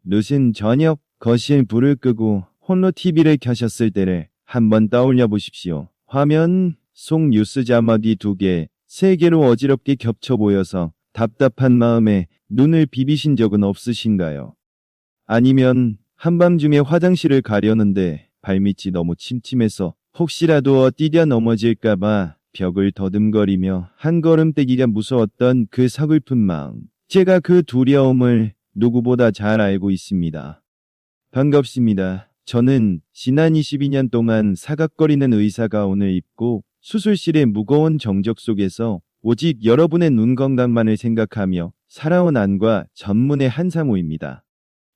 늦은 저녁 거실 불을 끄고 홀로 TV를 켜셨을 때를 한번 떠올려 보십시오. 화면 속 뉴스 자막이 2개, 3개로 어지럽게 겹쳐 보여서 답답한 마음에 눈을 비비신 적은 없으신가요? 아니면 한밤중에 화장실을 가려는데 발밑이 너무 침침해서 혹시라도 뛰려 넘어질까봐 벽을 더듬거리며 한 걸음 떼기가 무서웠던 그 서글픈 마음. 제가 그 두려움을 누구보다 잘 알고 있습니다. 반갑습니다. 저는 지난 22년 동안 사각거리는 의사 가운을 입고 수술실의 무거운 정적 속에서 오직 여러분의 눈 건강만을 생각하며 살아온 안과 전문의 한상우입니다.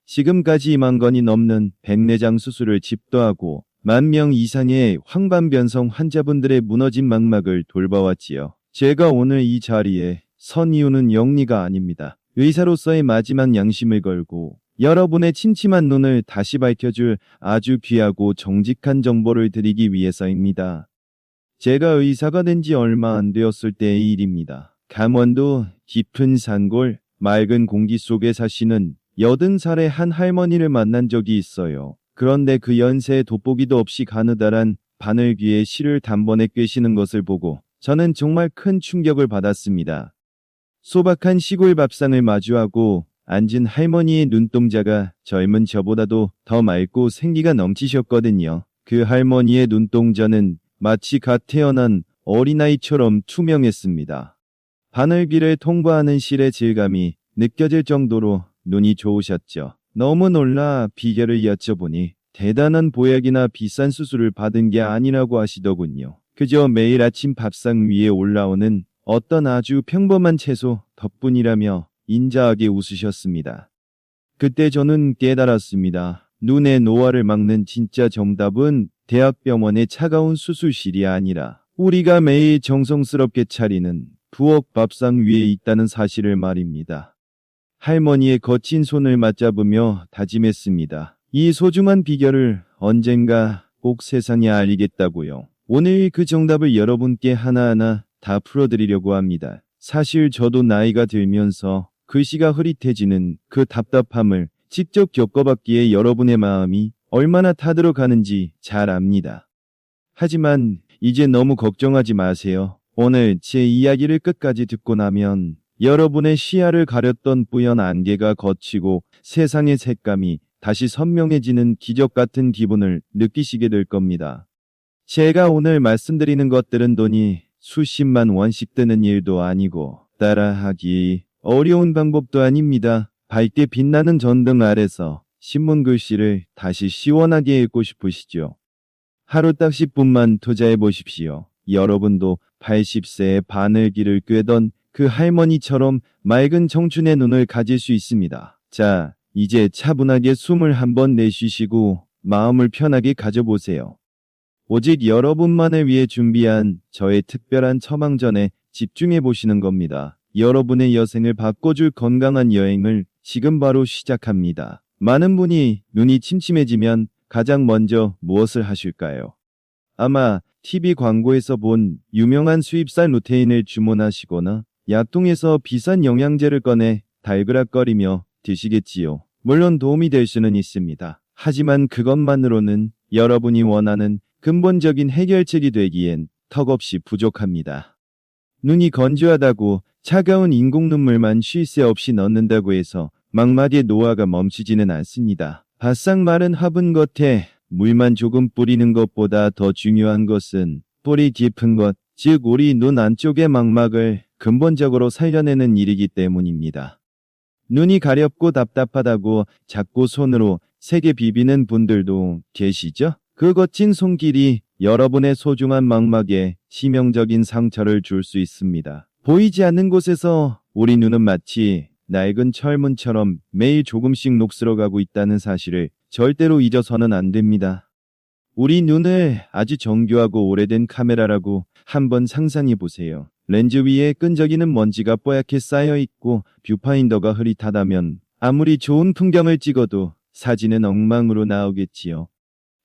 지금까지 2만 건이 넘는 백내장 수술을 집도하고 10,000명 이상의 황반변성 환자분들의 무너진 망막을 돌봐왔지요. 제가 오늘 이 자리에 선 이유는 영리가 아닙니다. 의사로서의 마지막 양심을 걸고 여러분의 침침한 눈을 다시 밝혀줄 아주 귀하고 정직한 정보를 드리기 위해서입니다. 제가 의사가 된 지 얼마 안 되었을 때의 일입니다. 강원도 깊은 산골 맑은 공기 속에 사시는 80살의 한 할머니를 만난 적이 있어요. 그런데 그 연세에 돋보기도 없이 가느다란 바늘귀에 실을 단번에 꿰시는 것을 보고 저는 정말 큰 충격을 받았습니다. 소박한 시골 밥상을 마주하고 앉은 할머니의 눈동자가 젊은 저보다도 더 맑고 생기가 넘치셨거든요. 그 할머니의 눈동자는 마치 갓 태어난 어린아이처럼 투명했습니다. 바늘귀를 통과하는 실의 질감이 느껴질 정도로 눈이 좋으셨죠. 너무 놀라 비결을 여쭤보니 대단한 보약이나 비싼 수술을 받은 게 아니라고 하시더군요. 그저 매일 아침 밥상 위에 올라오는 어떤 아주 평범한 채소 덕분이라며 인자하게 웃으셨습니다. 그때 저는 깨달았습니다. 눈의 노화를 막는 진짜 정답은 대학병원의 차가운 수술실이 아니라 우리가 매일 정성스럽게 차리는 부엌 밥상 위에 있다는 사실을 말입니다. 할머니의 거친 손을 맞잡으며 다짐했습니다. 이 소중한 비결을 언젠가 꼭 세상에 알리겠다고요. 오늘 그 정답을 여러분께 하나하나 다 풀어드리려고 합니다. 사실 저도 나이가 들면서 글씨가 흐릿해지는 그 답답함을 직접 겪어봤기에 여러분의 마음이 얼마나 타들어가는지 잘 압니다. 하지만 이제 너무 걱정하지 마세요. 오늘 제 이야기를 끝까지 듣고 나면 여러분의 시야를 가렸던 뿌연 안개가 걷히고 세상의 색감이 다시 선명해지는 기적 같은 기분을 느끼시게 될 겁니다. 제가 오늘 말씀드리는 것들은 돈이 수십만 원씩 드는 일도 아니고 따라하기 어려운 방법도 아닙니다. 밝게 빛나는 전등 아래서 신문 글씨를 다시 시원하게 읽고 싶으시죠? 하루 딱 10분만 투자해 보십시오. 여러분도 80세의 바늘귀를 꿰던 그 할머니처럼 맑은 청춘의 눈을 가질 수 있습니다. 자, 이제 차분하게 숨을 한번 내쉬시고 마음을 편하게 가져보세요. 오직 여러분만을 위해 준비한 저의 특별한 처방전에 집중해 보시는 겁니다. 여러분의 여생을 바꿔줄 건강한 여행을 지금 바로 시작합니다. 많은 분이 눈이 침침해지면 가장 먼저 무엇을 하실까요? 아마 TV 광고에서 본 유명한 수입산 루테인을 주문하시거나 약통에서 비싼 영양제를 꺼내 달그락거리며 드시겠지요. 물론 도움이 될 수는 있습니다. 하지만 그것만으로는 여러분이 원하는 근본적인 해결책이 되기엔 턱없이 부족합니다. 눈이 건조하다고 차가운 인공 눈물만 쉴 새 없이 넣는다고 해서 망막의 노화가 멈추지는 않습니다. 바싹 마른 화분 겉에 물만 조금 뿌리는 것보다 더 중요한 것은 뿌리 깊은 것, 즉 우리 눈 안쪽의 망막을 근본적으로 살려내는 일이기 때문입니다. 눈이 가렵고 답답하다고 자꾸 손으로 세게 비비는 분들도 계시죠? 그 거친 손길이 여러분의 소중한 망막에 치명적인 상처를 줄 수 있습니다. 보이지 않는 곳에서 우리 눈은 마치 낡은 철문처럼 매일 조금씩 녹슬어가고 있다는 사실을 절대로 잊어서는 안 됩니다. 우리 눈을 아주 정교하고 오래된 카메라라고 한번 상상해 보세요. 렌즈 위에 끈적이는 먼지가 뽀얗게 쌓여 있고 뷰파인더가 흐릿하다면 아무리 좋은 풍경을 찍어도 사진은 엉망으로 나오겠지요.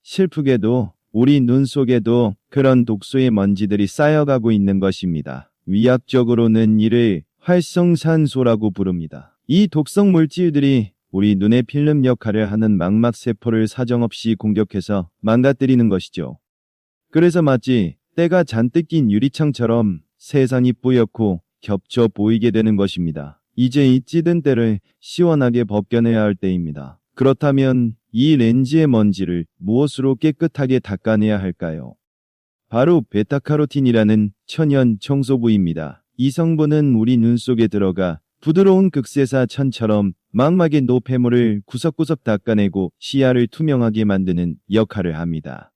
슬프게도 우리 눈 속에도 그런 독소의 먼지들이 쌓여가고 있는 것입니다. 위학적으로는 이를 활성산소라고 부릅니다. 이 독성 물질들이 우리 눈의 필름 역할을 하는 망막세포를 사정없이 공격해서 망가뜨리는 것이죠. 그래서 마치 때가 잔뜩 낀 유리창처럼 세상이 뿌옇고 겹쳐 보이게 되는 것입니다. 이제 이 찌든 때를 시원하게 벗겨내야 할 때입니다. 그렇다면 이 렌즈의 먼지를 무엇으로 깨끗하게 닦아내야 할까요? 바로 베타카로틴이라는 천연 청소부입니다. 이 성분은 우리 눈 속에 들어가 부드러운 극세사 천처럼 망막의 노폐물을 구석구석 닦아내고 시야를 투명하게 만드는 역할을 합니다.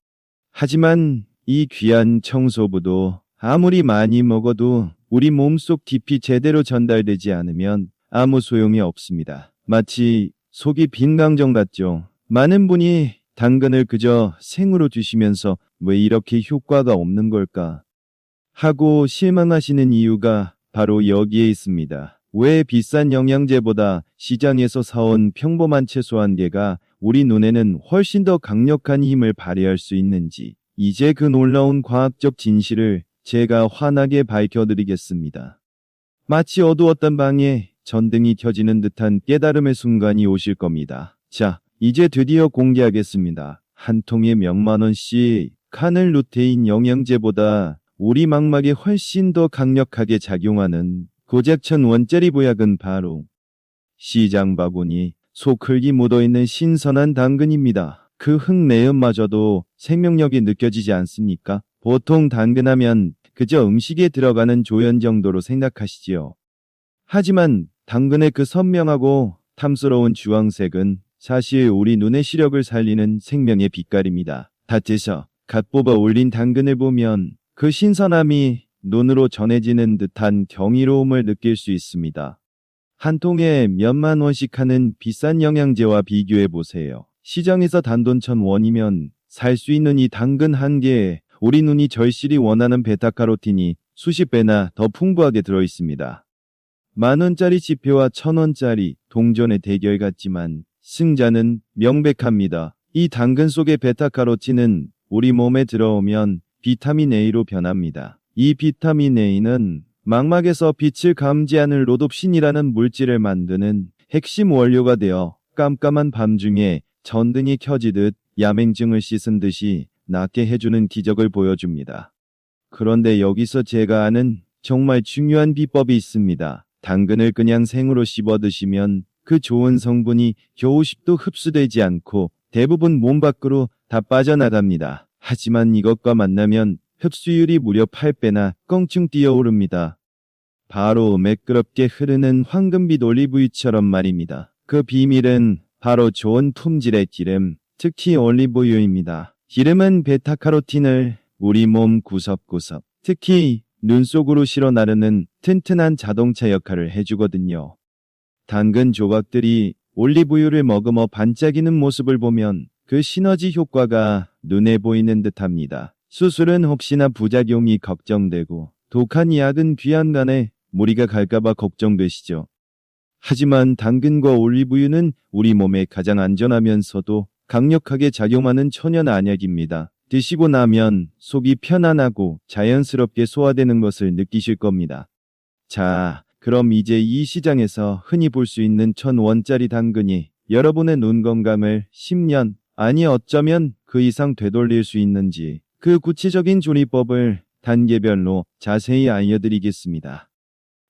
하지만 이 귀한 청소부도 아무리 많이 먹어도 우리 몸속 깊이 제대로 전달되지 않으면 아무 소용이 없습니다. 마치 속이 빈 강정 같죠. 많은 분이 당근을 그저 생으로 드시면서 왜 이렇게 효과가 없는 걸까 하고 실망하시는 이유가 바로 여기에 있습니다. 왜 비싼 영양제보다 시장에서 사온 평범한 채소 한 개가 우리 눈에는 훨씬 더 강력한 힘을 발휘할 수 있는지, 이제 그 놀라운 과학적 진실을 제가 환하게 밝혀드리겠습니다. 마치 어두웠던 방에 전등이 켜지는 듯한 깨달음의 순간이 오실 겁니다. 자, 이제 드디어 공개하겠습니다. 한 통에 몇만 원씩 카넬 루테인 영양제보다 우리 망막에 훨씬 더 강력하게 작용하는 고작 1,000원짜리 보약은 바로 시장 바구니 속흙이 묻어있는 신선한 당근입니다. 그 흙내음마저도 생명력이 느껴지지 않습니까? 보통 당근하면 그저 음식에 들어가는 조연 정도로 생각하시지요. 하지만 당근의 그 선명하고 탐스러운 주황색은 사실 우리 눈의 시력을 살리는 생명의 빛깔입니다. 밭에서 갓 뽑아 올린 당근을 보면 그 신선함이 눈으로 전해지는 듯한 경이로움을 느낄 수 있습니다. 한 통에 몇만 원씩 하는 비싼 영양제와 비교해 보세요. 시장에서 단돈 1,000원이면 살 수 있는 이 당근 한 개에 우리 눈이 절실히 원하는 베타카로틴이 수십 배나 더 풍부하게 들어있습니다. 10,000원짜리 지폐와 1,000원짜리 동전의 대결 같지만 승자는 명백합니다. 이 당근 속의 베타카로틴은 우리 몸에 들어오면 비타민 A로 변합니다. 이 비타민 A는 망막에서 빛을 감지하는 로놉신이라는 물질을 만드는 핵심 원료가 되어 깜깜한 밤중에 전등이 켜지듯 야맹증을 씻은 듯이 낫게 해주는 기적을 보여줍니다. 그런데 여기서 제가 아는 정말 중요한 비법이 있습니다. 당근을 그냥 생으로 씹어 드시면 그 좋은 성분이 겨우 10도 흡수되지 않고 대부분 몸 밖으로 다 빠져나갑니다. 하지만 이것과 만나면 흡수율이 무려 8배나 껑충 뛰어오릅니다. 바로 매끄럽게 흐르는 황금빛 올리브유처럼 말입니다. 그 비밀은 바로 좋은 품질의 기름, 특히 올리브유입니다. 기름은 베타카로틴을 우리 몸 구석구석, 특히 눈 속으로 실어 나르는 튼튼한 자동차 역할을 해주거든요. 당근 조각들이 올리브유를 머금어 반짝이는 모습을 보면 그 시너지 효과가 눈에 보이는 듯합니다. 수술은 혹시나 부작용이 걱정되고 독한 약은 귀환간에 무리가 갈까봐 걱정되시죠. 하지만 당근과 올리브유는 우리 몸에 가장 안전하면서도 강력하게 작용하는 천연 안약입니다. 드시고 나면 속이 편안하고 자연스럽게 소화되는 것을 느끼실 겁니다. 자, 그럼 이제 이 시장에서 흔히 볼 수 있는 1,000원짜리 당근이 여러분의 눈 건강을 10년, 아니 어쩌면 그 이상 되돌릴 수 있는지 그 구체적인 조리법을 단계별로 자세히 알려드리겠습니다.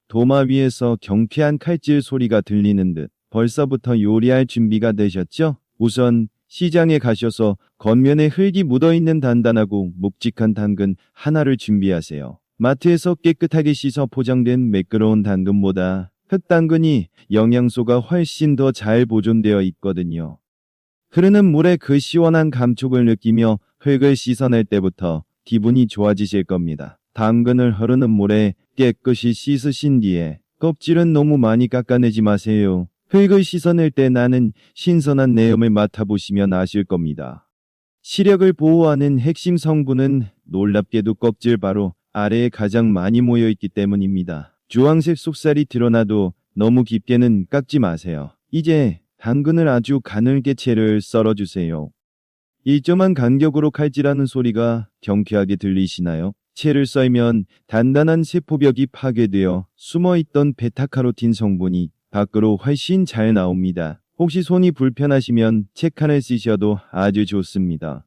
도마 위에서 경쾌한 칼질 소리가 들리는 듯 벌써부터 요리할 준비가 되셨죠? 우선 시장에 가셔서 겉면에 흙이 묻어있는 단단하고 묵직한 당근 하나를 준비하세요. 마트에서 깨끗하게 씻어 포장된 매끄러운 당근보다 흙당근이 영양소가 훨씬 더 잘 보존되어 있거든요. 흐르는 물에 그 시원한 감촉을 느끼며 흙을 씻어낼 때부터 기분이 좋아지실 겁니다. 당근을 흐르는 물에 깨끗이 씻으신 뒤에 껍질은 너무 많이 깎아내지 마세요. 흙을 씻어낼 때 나는 신선한 내음을 맡아보시면 아실 겁니다. 시력을 보호하는 핵심 성분은 놀랍게도 껍질 바로 아래에 가장 많이 모여있기 때문입니다. 주황색 속살이 드러나도 너무 깊게는 깎지 마세요. 이제 당근을 아주 가늘게 채를 썰어주세요. 일정한 간격으로 칼질하는 소리가 경쾌하게 들리시나요? 채를 썰면 단단한 세포벽이 파괴되어 숨어있던 베타카로틴 성분이 밖으로 훨씬 잘 나옵니다. 혹시 손이 불편하시면 책칸을 쓰셔도 아주 좋습니다.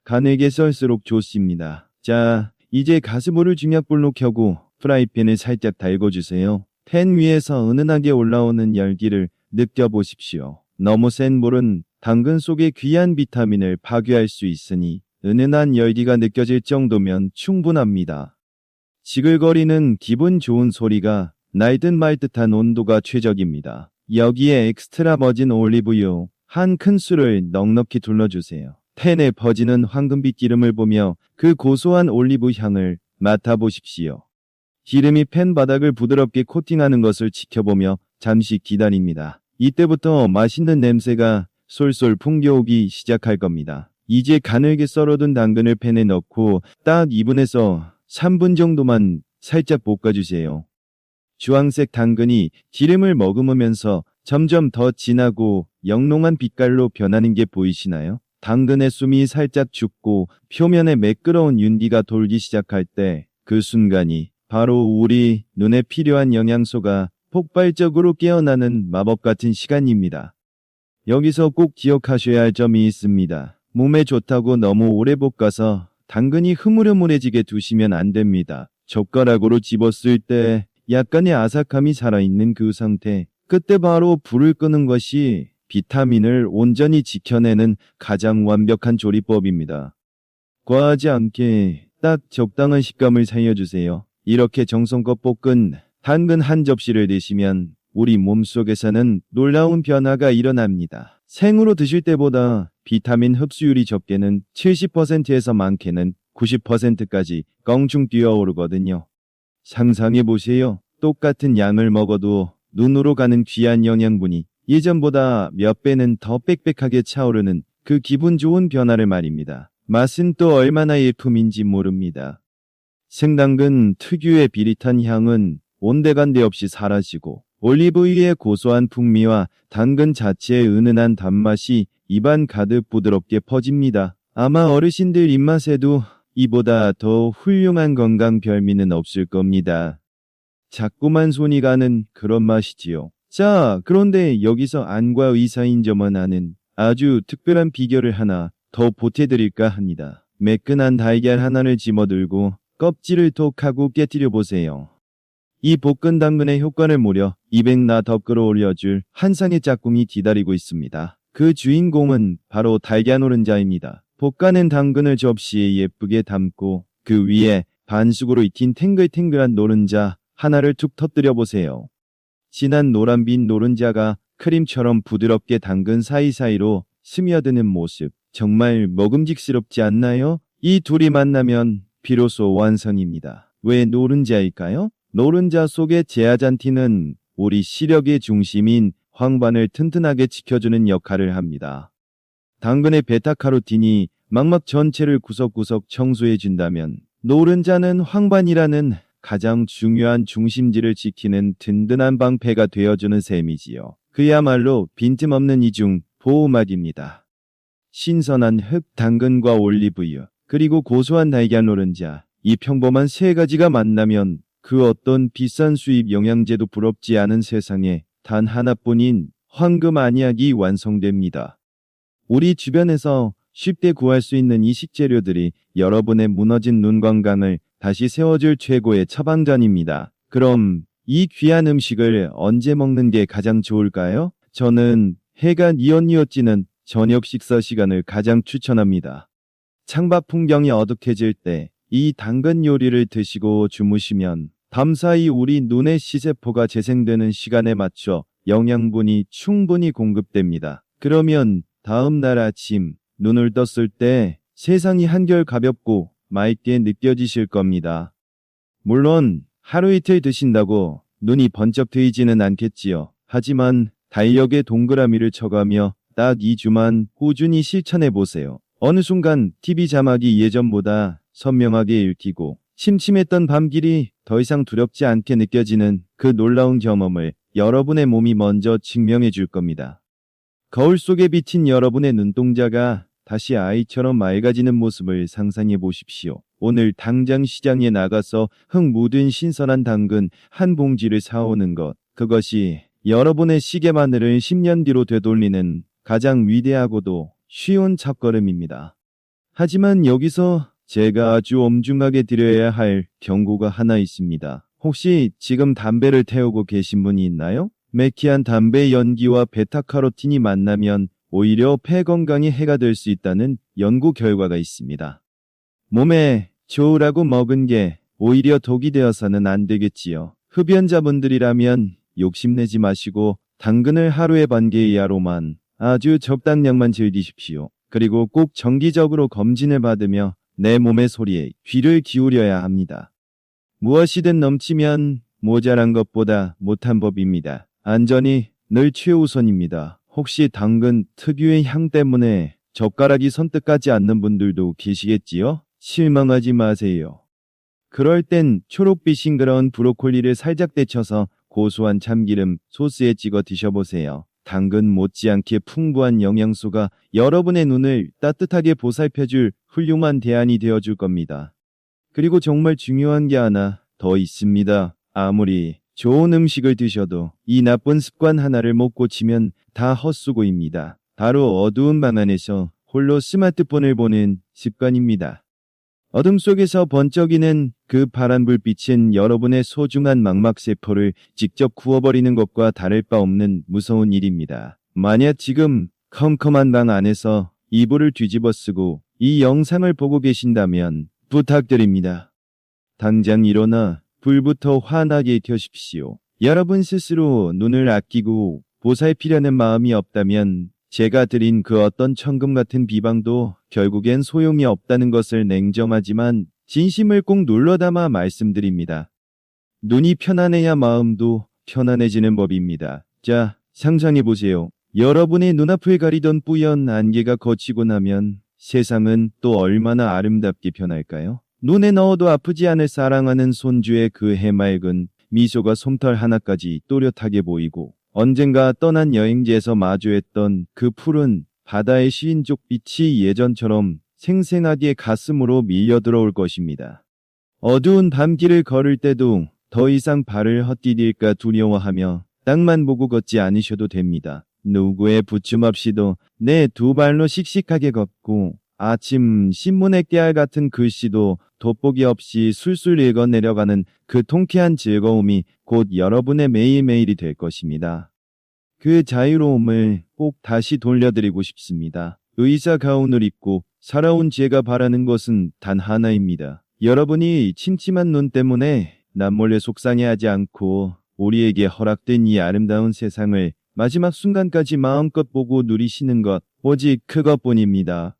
가늘게 썰수록 좋습니다. 자, 이제 가스불을 중약불로 켜고 프라이팬을 살짝 달궈주세요. 팬 위에서 은은하게 올라오는 열기를 느껴보십시오. 너무 센 불은 당근 속의 귀한 비타민을 파괴할 수 있으니 은은한 열기가 느껴질 정도면 충분합니다. 지글거리는 기분 좋은 소리가 날 듯 말 듯한 온도가 최적입니다. 여기에 엑스트라 버진 올리브유 한 큰술을 넉넉히 둘러주세요. 팬에 퍼지는 황금빛 기름을 보며 그 고소한 올리브 향을 맡아보십시오. 기름이 팬 바닥을 부드럽게 코팅하는 것을 지켜보며 잠시 기다립니다. 이때부터 맛있는 냄새가 솔솔 풍겨오기 시작할 겁니다. 이제 가늘게 썰어둔 당근을 팬에 넣고 딱 2분에서 3분 정도만 살짝 볶아주세요. 주황색 당근이 기름을 머금으면서 점점 더 진하고 영롱한 빛깔로 변하는 게 보이시나요? 당근의 숨이 살짝 죽고 표면에 매끄러운 윤기가 돌기 시작할 때 그 순간이 바로 우리 눈에 필요한 영양소가 폭발적으로 깨어나는 마법 같은 시간입니다. 여기서 꼭 기억하셔야 할 점이 있습니다. 몸에 좋다고 너무 오래 볶아서 당근이 흐물흐물해지게 두시면 안 됩니다. 젓가락으로 집었을 때 약간의 아삭함이 살아있는 그 상태, 그때 바로 불을 끄는 것이 비타민을 온전히 지켜내는 가장 완벽한 조리법입니다. 과하지 않게 딱 적당한 식감을 살려주세요. 이렇게 정성껏 볶은 당근 한 접시를 드시면 우리 몸속에서는 놀라운 변화가 일어납니다. 생으로 드실 때보다 비타민 흡수율이 적게는 70%에서 많게는 90%까지 껑충 뛰어오르거든요. 상상해보세요. 똑같은 양을 먹어도 눈으로 가는 귀한 영양분이 예전보다 몇 배는 더 빽빽하게 차오르는 그 기분 좋은 변화를 말입니다. 맛은 또 얼마나 일품인지 모릅니다. 생당근 특유의 비릿한 향은 온데간데 없이 사라지고 올리브유의 고소한 풍미와 당근 자체의 은은한 단맛이 입안 가득 부드럽게 퍼집니다. 아마 어르신들 입맛에도 이보다 더 훌륭한 건강 별미는 없을 겁니다. 자꾸만 손이 가는 그런 맛이지요. 자, 그런데 여기서 안과 의사인 저만 아는 아주 특별한 비결을 하나 더 보태드릴까 합니다. 매끈한 달걀 하나를 집어들고 껍질을 톡 하고 깨뜨려 보세요. 이 볶은 당근의 효과를 무려 200나 더 끌어올려줄 한 쌍의 짝꿍이 기다리고 있습니다. 그 주인공은 바로 달걀 노른자입니다. 볶아낸 당근을 접시에 예쁘게 담고 그 위에 반숙으로 익힌 탱글탱글한 노른자 하나를 툭 터뜨려 보세요. 진한 노란빛 노른자가 크림처럼 부드럽게 당근 사이사이로 스며드는 모습, 정말 먹음직스럽지 않나요? 이 둘이 만나면 비로소 완성입니다. 왜 노른자일까요? 노른자 속의 제아잔틴은 우리 시력의 중심인 황반을 튼튼하게 지켜주는 역할을 합니다. 당근의 베타카로틴이 망막 전체를 구석구석 청소해준다면 노른자는 황반이라는 가장 중요한 중심지를 지키는 든든한 방패가 되어주는 셈이지요. 그야말로 빈틈없는 이중 보호막입니다. 신선한 흑 당근과 올리브유, 그리고 고소한 달걀 노른자, 이 평범한 세 가지가 만나면 그 어떤 비싼 수입 영양제도 부럽지 않은 세상에 단 하나뿐인 황금 안약이 완성됩니다. 우리 주변에서 쉽게 구할 수 있는 이 식재료들이 여러분의 무너진 눈 건강을 다시 세워줄 최고의 처방전입니다. 그럼 이 귀한 음식을 언제 먹는 게 가장 좋을까요? 저는 해가 뉘엿뉘엿지는 저녁 식사 시간을 가장 추천합니다. 창밖 풍경이 어둑해질 때 이 당근 요리를 드시고 주무시면 밤사이 우리 눈의 시세포가 재생되는 시간에 맞춰 영양분이 충분히 공급됩니다. 그러면 다음 날 아침 눈을 떴을 때 세상이 한결 가볍고 맑게 느껴지실 겁니다. 물론 하루 이틀 드신다고 눈이 번쩍 트이지는 않겠지요. 하지만 달력에 동그라미를 쳐가며 딱 2주만 꾸준히 실천해보세요. 어느 순간 TV 자막이 예전보다 선명하게 읽히고 심심했던 밤길이 더 이상 두렵지 않게 느껴지는 그 놀라운 경험을 여러분의 몸이 먼저 증명해 줄 겁니다. 거울 속에 비친 여러분의 눈동자가 다시 아이처럼 맑아지는 모습을 상상해 보십시오. 오늘 당장 시장에 나가서 흙 묻은 신선한 당근 한 봉지를 사오는 것, 그것이 여러분의 시계바늘을 10년 뒤로 되돌리는 가장 위대하고도 쉬운 첫걸음입니다. 하지만 여기서 제가 아주 엄중하게 드려야 할 경고가 하나 있습니다. 혹시 지금 담배를 태우고 계신 분이 있나요? 매키한 담배 연기와 베타카로틴이 만나면 오히려 폐 건강에 해가 될 수 있다는 연구 결과가 있습니다. 몸에 좋으라고 먹은 게 오히려 독이 되어서는 안 되겠지요. 흡연자분들이라면 욕심내지 마시고 당근을 하루에 반 개 이하로만 아주 적당량만 즐기십시오. 그리고 꼭 정기적으로 검진을 받으며 내 몸의 소리에 귀를 기울여야 합니다. 무엇이든 넘치면 모자란 것보다 못한 법입니다. 안전이 늘 최우선입니다. 혹시 당근 특유의 향 때문에 젓가락이 선뜻 가지 않는 분들도 계시겠지요? 실망하지 마세요. 그럴 땐 초록빛 싱그러운 브로콜리를 살짝 데쳐서 고소한 참기름 소스에 찍어 드셔보세요. 당근 못지않게 풍부한 영양소가 여러분의 눈을 따뜻하게 보살펴줄 훌륭한 대안이 되어줄 겁니다. 그리고 정말 중요한 게 하나 더 있습니다. 아무리 좋은 음식을 드셔도 이 나쁜 습관 하나를 못 고치면 다 헛수고입니다. 바로 어두운 방 안에서 홀로 스마트폰을 보는 습관입니다. 어둠 속에서 번쩍이는 그 파란 불빛은 여러분의 소중한 망막세포를 직접 구워버리는 것과 다를 바 없는 무서운 일입니다. 만약 지금 컴컴한 방 안에서 이불을 뒤집어 쓰고 이 영상을 보고 계신다면 부탁드립니다. 당장 일어나 불부터 환하게 켜십시오. 여러분 스스로 눈을 아끼고 보살피려는 마음이 없다면 제가 드린 그 어떤 천금 같은 비방도 결국엔 소용이 없다는 것을 냉정하지만 진심을 꼭 눌러담아 말씀드립니다. 눈이 편안해야 마음도 편안해지는 법입니다. 자, 상상해보세요. 여러분의 눈앞을 가리던 뿌연 안개가 걷히고 나면 세상은 또 얼마나 아름답게 변할까요? 눈에 넣어도 아프지 않을 사랑하는 손주의 그 해맑은 미소가 솜털 하나까지 또렷하게 보이고 언젠가 떠난 여행지에서 마주했던 그 푸른 바다의 시인족 빛이 예전처럼 생생하게 가슴으로 밀려 들어올 것입니다. 어두운 밤길을 걸을 때도 더 이상 발을 헛디딜까 두려워하며 땅만 보고 걷지 않으셔도 됩니다. 누구의 부춤 없이도 내 두 발로 씩씩하게 걷고 아침 신문의 깨알 같은 글씨도 돋보기 없이 술술 읽어 내려가는 그 통쾌한 즐거움이 곧 여러분의 매일매일이 될 것입니다. 그 자유로움을 꼭 다시 돌려드리고 싶습니다. 의사 가운을 입고 살아온 제가 바라는 것은 단 하나입니다. 여러분이 침침한 눈 때문에 남몰래 속상해하지 않고 우리에게 허락된 이 아름다운 세상을 마지막 순간까지 마음껏 보고 누리시는 것, 오직 그것뿐입니다.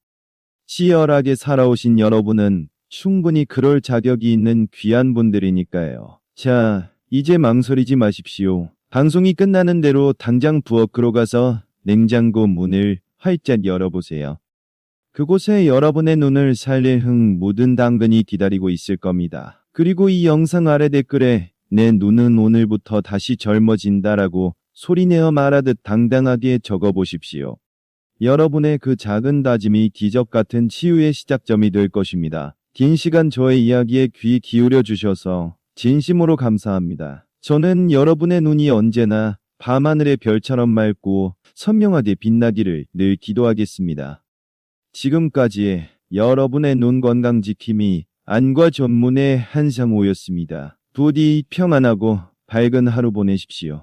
치열하게 살아오신 여러분은 충분히 그럴 자격이 있는 귀한 분들이니까요. 자, 이제 망설이지 마십시오. 방송이 끝나는 대로 당장 부엌으로 가서 냉장고 문을 활짝 열어보세요. 그곳에 여러분의 눈을 살릴 흥 묻은 당근이 기다리고 있을 겁니다. 그리고 이 영상 아래 댓글에 내 눈은 오늘부터 다시 젊어진다라고 소리내어 말하듯 당당하게 적어보십시오. 여러분의 그 작은 다짐이 기적 같은 치유의 시작점이 될 것입니다. 긴 시간 저의 이야기에 귀 기울여 주셔서 진심으로 감사합니다. 저는 여러분의 눈이 언제나 밤하늘의 별처럼 맑고 선명하게 빛나기를 늘 기도하겠습니다. 지금까지 여러분의 눈 건강 지킴이 안과 전문의 한상호였습니다. 부디 평안하고 밝은 하루 보내십시오.